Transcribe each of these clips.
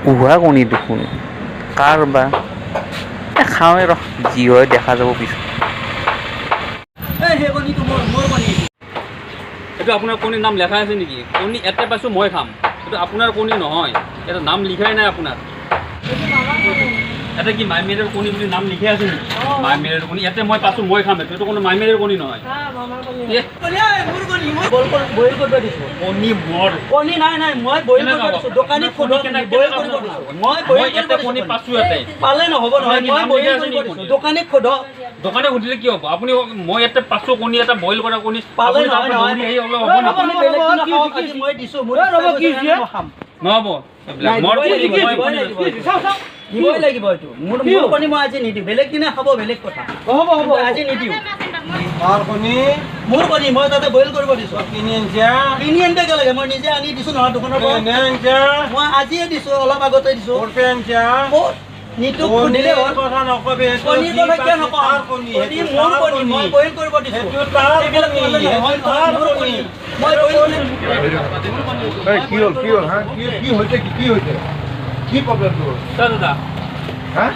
উহা কণী দেখোন কাৰ বা খাওঁৱে ৰ যি হয় দেখা যাব পিছত। এইটো আপোনাৰ কণীৰ নাম লেখা আছে নেকি? কণী এটা পাইছোঁ মই খাম, এইটো আপোনাৰ কণী নহয়, এটা নাম লিখাই নাই আপোনাৰ। এটা কি মাইমেৰৰ কণী বুলি নাম লিখে আছে নেকি? মাইমেৰৰ কণী ইয়াতে মই পাইছোঁ মই খাম, এইটো কোনো মাইমেৰৰ কণী নহয়। কণী মোৰ কণী নাই নাই মই বইল কৰিব দিছোঁ দোকানীক সোধক বইল কৰিব দিছোঁ মই বইল কৰিব কণী পাইছোঁ ইয়াতে। পালে নহ'ব নহয় মই বইল কৰিব দিছোঁ দোকানীক সোধক। দোকানে সুধিলে কি হ'ব? আপুনি মই ইয়াতে পাঁচশ কণী এটা বইল কৰা কণী পালে আপুনি নহয় তাৰপৰা নহয় দৌৰি আহি অলপ হ'ব নেকি? আপুনি বেলেগ দিনা খাওক, আজি মই দিছোঁ মোৰ খাম নহ'ব এইবিলাক। মোৰ কণী মই কণী দিবই লাগিব এইটো মোৰ কণী মই আজি নিদিওঁ, বেলেগ দিনা খাব বেলেগ কথা। হ'ব হ'ব আজি নিদিওঁ মোৰ কণী মই তাতে বইল কৰিব দিছোঁ। কিনি আনিব লাগে মই নিজে আনি দিছোঁ নহয় দোকানৰ পৰা। মই আজিয়ে দিছোঁ অলপ আগতে দিছোঁ। নিতু খুন্দিলে হ'ল কথা নকবি কণীৰ কথা কিয় নকওঁ? কণী মোৰ কণী মই বইল কৰিব দিছোঁ। এইবিলাক ক'লে নহয় নহয় মোৰ কণী মই বইল কি হ'ল হা কি হৈছে কি প্ৰব্লেম তোৰ দাদা হা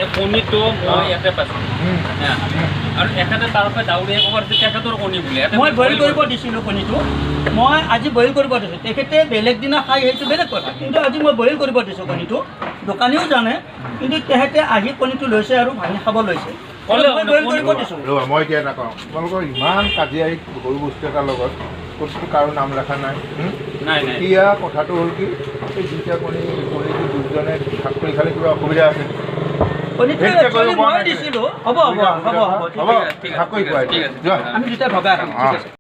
এই কণীটো মই ইয়াতে পাইছোঁ আৰু এখেতে তাৰ পৰা দাউৰি আহিব পাৰিছে তেখেতৰ কণী বুলি। মই বইল কৰিব দিছিলোঁ কণীটো, মই আজি বইল কৰিব দিছোঁ। তেখেতে বেলেগ দিনা খাই সেইটো বেলেগ কথা, কিন্তু আজি মই বইল কৰিব দিছোঁ কণীটো। দোকানীও জানে, কিন্তু তেখেতে আহি কণীটো লৈছে আৰু ভাঙি খাব লৈছে। মই বইল কৰিব দিছোঁ। মই এতিয়া নাপাওঁ তোমালোকৰ ইমান কাজিয়া সৰু বস্তু এটাৰ লগত ক'তো কাৰো নাম লেখা নাই। নাই এতিয়া কথাটো হ'ল কি এই দুইটা কণীটো দুজনে ভাগ কৰি খালে কিবা অসুবিধা আছে কণীটো মই দিছিলোঁ। হ'ব হ'ব হ'ব হ'ব ভাগ কৰি খুৱাই ঠিক আছে যোৱা আমি দুটা ভগাই খাম। ঠিক আছে।